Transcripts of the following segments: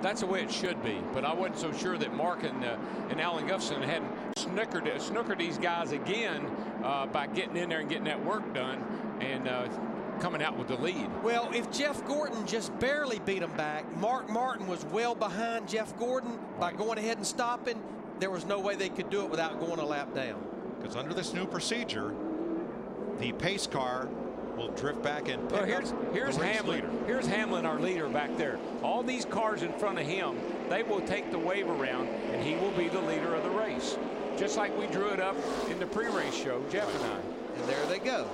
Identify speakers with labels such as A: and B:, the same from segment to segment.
A: That's the way it should be. But I wasn't so sure that Mark and Alan Gustafson hadn't snookered these guys again by getting in there and getting that work done and coming out with the lead.
B: Well, if Jeff Gordon just barely beat him back, Mark Martin was well behind Jeff Gordon by going ahead and stopping. There was no way they could do it without going a lap down.
C: Because under this new procedure, the pace car will drift back and pick
A: here's
C: the race
A: Hamlin.
C: leader.
A: Here's Hamlin, our leader back there. All these cars in front of him, they will take the wave around, and he will be the leader of the race. Just like we drew it up in the pre-race show, Jeff and I.
B: And there they go.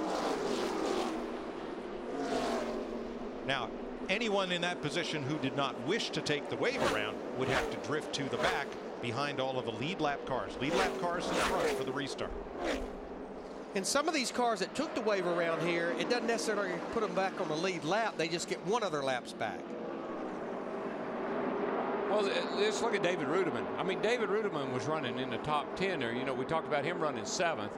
C: Now, anyone in that position who did not wish to take the wave around would have to drift to the back behind all of the lead lap cars. Lead lap cars in front for the restart.
B: And some of these cars that took the wave around here, it doesn't necessarily put them back on the lead lap. They just get one of their laps back.
A: Well, let's look at David Rudiman. I mean, David Rudiman was running in the top 10 there. You know, we talked about him running 7th.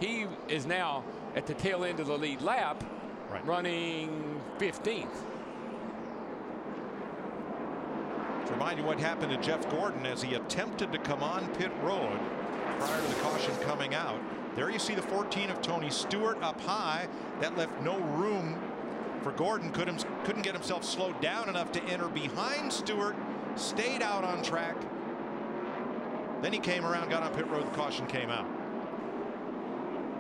A: He is now at the tail end of the lead lap, running 15th.
C: To remind you what happened to Jeff Gordon as he attempted to come on pit road prior to the caution coming out. There you see the 14 of Tony Stewart up high. That left no room for Gordon. Couldn't get himself slowed down enough to enter behind Stewart. Stayed out on track. Then he came around, got on pit road. The caution came out.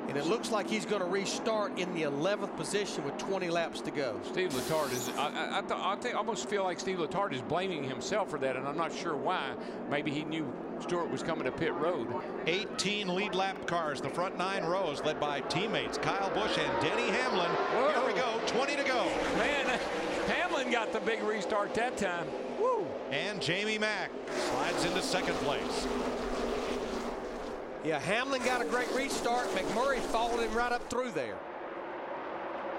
B: And it looks like he's going to restart in the 11th position with 20 laps to go.
A: Steve Letarte is, I almost feel like Steve Letarte is blaming himself for that, and I'm not sure why. Maybe he knew Stewart was coming to pit road.
C: 18 lead lap cars, the front 9 rows, led by teammates Kyle Busch and Denny Hamlin. Whoa. Here we go, 20 to go.
A: Man, Hamlin got the big restart that time. Woo.
C: And Jamie Mack slides into 2nd place.
B: Yeah, Hamlin got a great restart. McMurray followed him right up through there.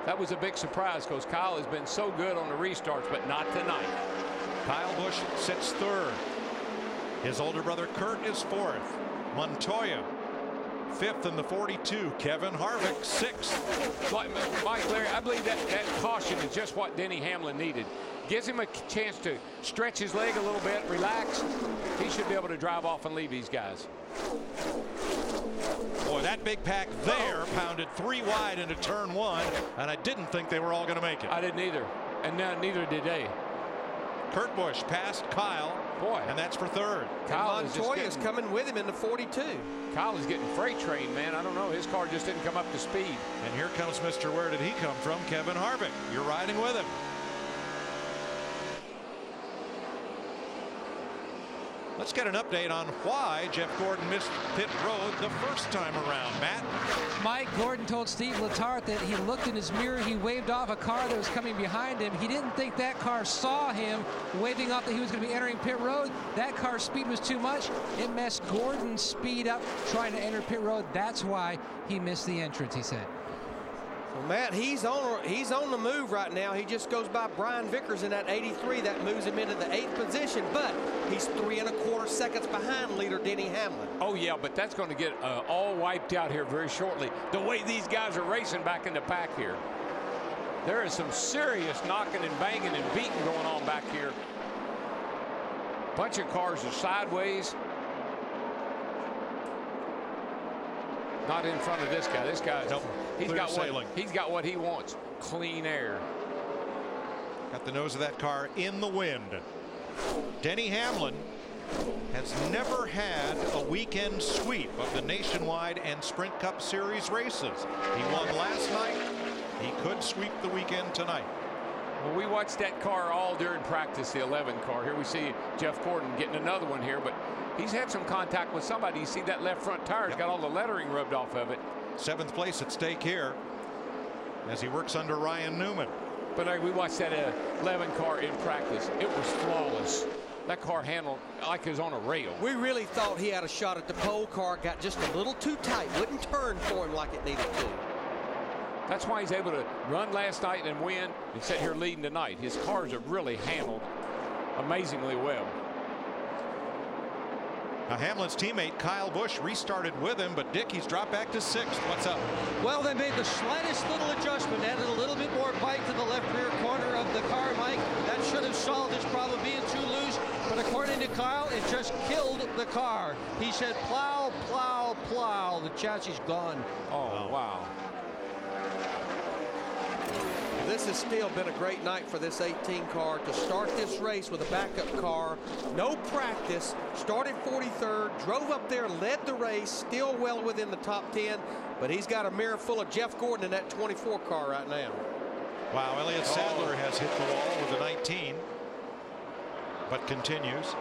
A: That was a big surprise because Kyle has been so good on the restarts, but not tonight.
C: Kyle Busch sits 3rd. His older brother Kurt is 4th. Montoya 5th in the 42. Kevin Harvick 6th.
A: Mike Larry, I believe that caution is just what Denny Hamlin needed. Gives him a chance to stretch his leg a little bit, relax. He should be able to drive off and leave these guys.
C: Boy, that big pack there pounded 3 wide into turn 1, and I didn't think they were all going to make it.
A: I didn't either, and now neither did they.
C: Kurt Busch passed Kyle, and that's for 3rd.
B: Montoya's coming with him in the 42.
A: Kyle is getting freight trained, man. I don't know. His car just didn't come up to speed.
C: And here comes Mr. Where did he come from? Kevin Harvick. You're riding with him. Let's get an update on why Jeff Gordon missed pit road the first time around. Matt?
D: Mike Gordon told Steve Letarte that he looked in his mirror, he waved off a car that was coming behind him. He didn't think that car saw him waving off that he was going to be entering pit road. That car's speed was too much. It messed Gordon's speed up trying to enter pit road. That's why he missed the entrance, he said.
B: Well, Matt, he's on the move right now. He just goes by Brian Vickers in that 83. That moves him into the 8th position, but he's 3 1/4 seconds behind leader Denny Hamlin.
A: Oh, yeah, but that's going to get all wiped out here very shortly. The way these guys are racing back in the pack here. There is some serious knocking and banging and beating going on back here. Bunch of cars are sideways. Not in front of this guy. This guy's he's got what he wants. Clean air.
C: Got the nose of that car in the wind. Denny Hamlin has never had a weekend sweep of the Nationwide and Sprint Cup Series races. He won last night. He could sweep the weekend tonight.
A: Well, we watched that car all during practice, the 11 car. Here we see Jeff Gordon getting another one here, but he's had some contact with somebody. You see that left front tire's got all the lettering rubbed off of it.
C: 7th place at stake here as he works under Ryan Newman.
A: But we watched that 11 car in practice. It was flawless. That car handled like it was on a rail.
B: We really thought he had a shot at the pole. Car got just a little too tight. Wouldn't turn for him like it needed to.
A: That's why he's able to run last night and win and sit here leading tonight. His cars have really handled amazingly well.
C: Now Hamlin's teammate Kyle Busch restarted with him, but Dick, he's dropped back to 6th. What's up?
E: Well, they made the slightest little adjustment, added a little bit more bite to the left rear corner of the car, Mike. That should have solved his problem being too loose. according to Kyle, it just killed the car. He said, plow, plow, plow. The chassis gone.
A: Oh, wow.
B: This has still been a great night for this 18 car to start this race with a backup car. No practice, started 43rd, drove up there, led the race, still well within the top 10, but he's got a mirror full of Jeff Gordon in that 24 car right now.
C: Wow, Elliott Sadler has hit the wall with a 19, but continues.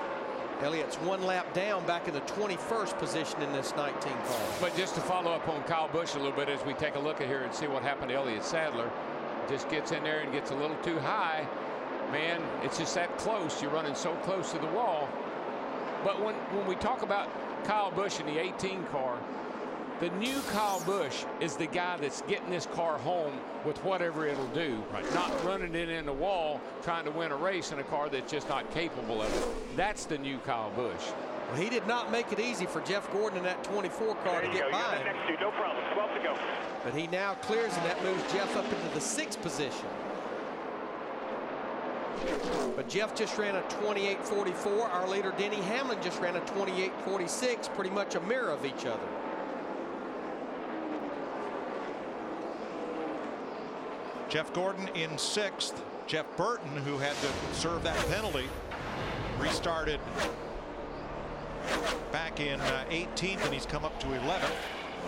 B: Elliott's one lap down, back in the 21st position in this 19 car.
A: But just to follow up on Kyle Busch a little bit as we take a look at here and see what happened to Elliott Sadler. Just gets in there and gets a little too high. Man, it's just that close. You're running so close to the wall. But when we talk about Kyle Busch in the 18 car, the new Kyle Busch is the guy that's getting this car home with whatever it'll do.
C: Right.
A: Not running it in the wall trying to win a race in a car that's just not capable of it. That's the new Kyle Busch.
B: Well, he did not make it easy for Jeff Gordon in that 24 car to get by him.
F: Next to, no problem. 12 to go.
B: But he now clears, and that moves Jeff up into the 6th position. But Jeff just ran a 28.44. Our leader Denny Hamlin just ran a 28.46, pretty much a mirror of each other.
C: Jeff Gordon in 6th. Jeff Burton, who had to serve that penalty, restarted back in 18th, and he's come up to 11th.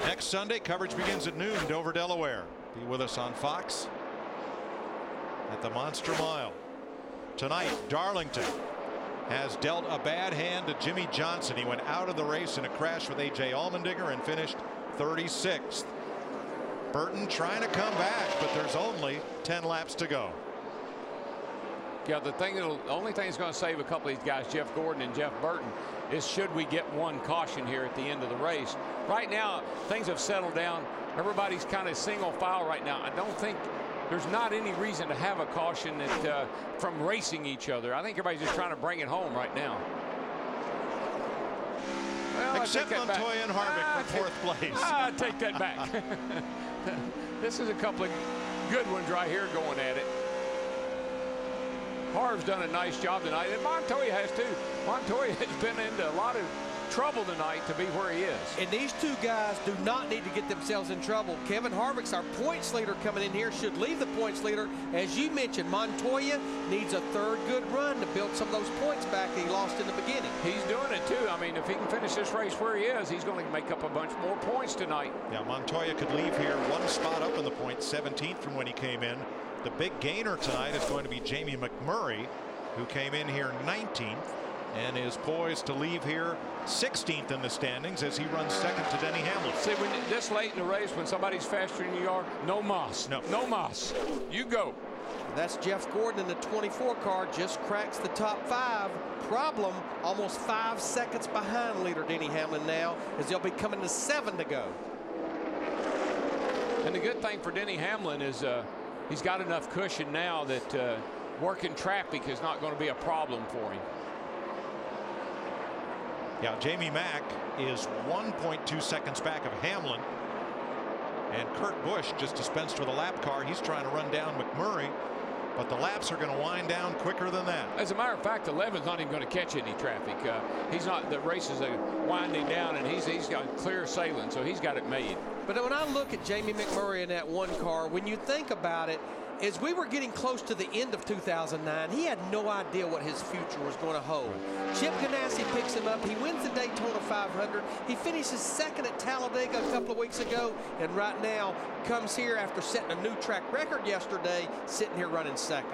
C: Next Sunday, coverage begins at noon, Dover, Delaware. Be with us on Fox at the Monster Mile. Tonight, Darlington has dealt a bad hand to Jimmy Johnson. He went out of the race in a crash with A.J. Allmendinger and finished 36th. Burton trying to come back, but there's only 10 laps to go.
A: Yeah, the only thing that's going to save a couple of these guys, Jeff Gordon and Jeff Burton, is should we get one caution here at the end of the race. Right now, things have settled down. Everybody's kind of single file right now. I don't think there's not any reason to have a caution that from racing each other. I think everybody's just trying to bring it home right now. Well,
C: except Montoya and Harvick for 4th place.
A: I take that back. This is a couple of good ones right here going at it. Harv's done a nice job tonight, and Montoya has too. Montoya has been into a lot of trouble tonight to be where he is.
B: And these two guys do not need to get themselves in trouble. Kevin Harvick's our points leader coming in here, should leave the points leader. As you mentioned, Montoya needs a 3rd good run to build some of those points back that he lost in the beginning.
A: He's doing it too. I mean, if he can finish this race where he is, he's going to make up a bunch more points tonight.
C: Yeah, Montoya could leave here one spot up in the points, 17th from when he came in. The big gainer tonight is going to be Jamie McMurray, who came in here 19th and is poised to leave here 16th in the standings as he runs 2nd to Denny Hamlin.
A: See, when this late in the race, when somebody's faster than you are, no mas. No mas. You go.
B: That's Jeff Gordon in the 24 car, just cracks the top 5. Problem, almost 5 seconds behind leader Denny Hamlin now, as they'll be coming to 7 to go.
A: And the good thing for Denny Hamlin is he's got enough cushion now that working traffic is not going to be a problem for him.
C: Yeah, Jamie Mack is 1.2 seconds back of Hamlin. And Kurt Busch just dispensed with a lap car. He's trying to run down McMurray, but the laps are going to wind down quicker than that.
A: As a matter of fact, 11's not even going to catch any traffic. He's not. The race is winding down, and he's got clear sailing, so he's got it made.
B: But when I look at Jamie McMurray in that one car, when you think about it, as we were getting close to the end of 2009, he had no idea what his future was going to hold. Chip Ganassi picks him up. He wins the Daytona 500. He finishes 2nd at Talladega a couple of weeks ago, and right now comes here after setting a new track record yesterday, sitting here running 2nd.